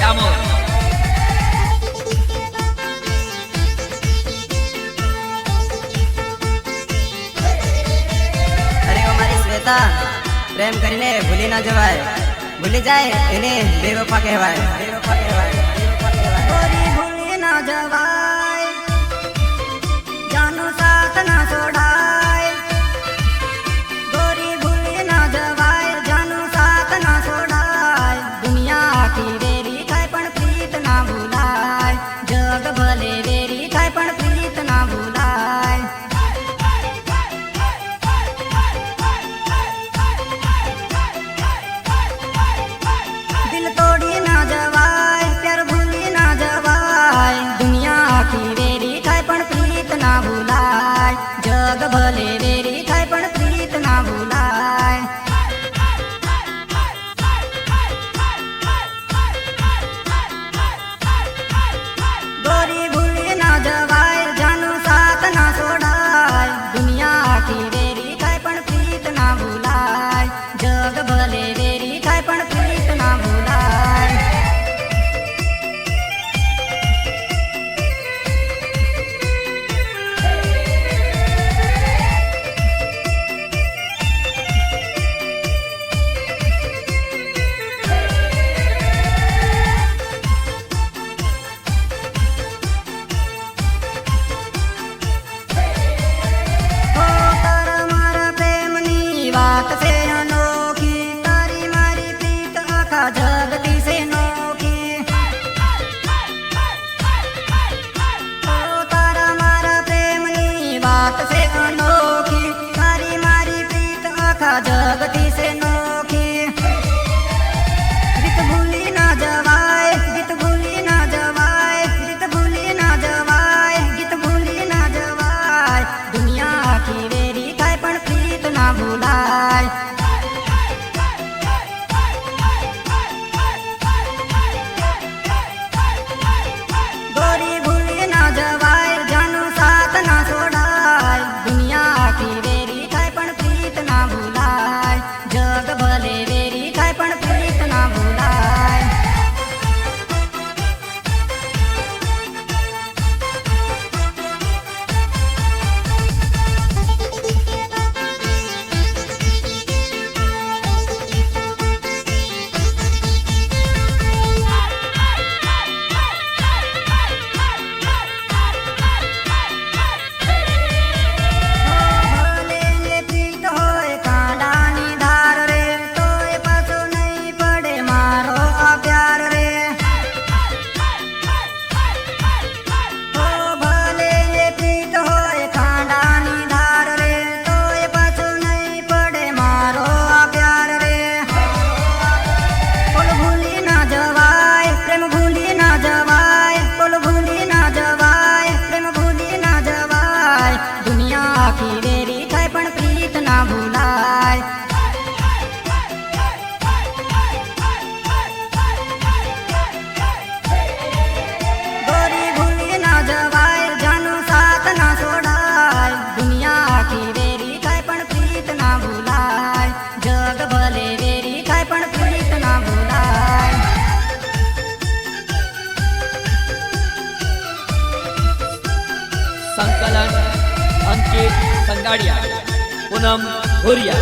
दामोद। अरे ओ मारी श्वेता, प्रेम करीने भूली ना जवाय, भूली जाए एने बेवफा कहवाय, बेवफा कहवाय, बेवफा कहवाय। गोरी भूली ना जवाय, जानो साथ ना छोड़ाय। गोरी भूली ना जवाय, जानो साथ ना छोड़ाय। दुनिया की वेरी थाय पण प्रीत ना भूलाय, जग भले वेरी थाय पण प्रीत ना भूलाय। दिल तोड़ी ना जवाय, प्यार भूली ना जवाय। दुनिया की वेरी थाय पण प्रीत ना भूलाय, जग भले वेरी थाय पण प्रीत ना भूलाय। गोरी भूली ना जवाय, जानो साथ ना छोड़ाय। दुनिया की वेरी थाय पण प्रीत ना भूलाय, जग भले वेरी थाय पण प्रीत ना भूलाय। हो तारा मारा प्रेमनी वात से अनोखी, तारी मारी प्रीत आखा जगती से नोखी। हो तारा मारा प्रेमनी वात से अनोखी, तारी मारी प्रीत आखा जगती से नोखी। गीत भूली ना जवाय, गीत भूली ना जवाय, गीत भूली ना जवाय, गीत भूली ना जवाय। दुनिया की वेरी थाय पण प्रीत ना भूलाय। गोरी भूली ना जवाय, जानो साथ ना छोड़ाय। दुनिया की वेरी थाय पण प्रीत ना भूलाय, जग भले वेरी थाय पण प्रीत ना भूलाय। भले ने प्रीत होय कांडानी धार रे, तोय पाछो नहीं पड़े मारो आ प्यार रे। हो भले ने प्रीत होय कांडानी धार रे, तोय पाछो नहीं पड़े मारो आ प्यार रे। बोल भूली ना जवाय, प्रेम भूली ना जवाय, बोल भूली ना जवाय, प्रेम भूली ना जवाय। दुनिया की वेरी थाय पण प्रीत ना भूलाय। गोरी भूली ना जवाय, जानो साथ ना छोड़ाय। दुनिया की वेरी थाय पण प्रीत ना भूलाय, जग भले वेरी थाय पण प्रीत ना भूलाय। संकलन अंकित संगाड़िया, पूनम भूरिया।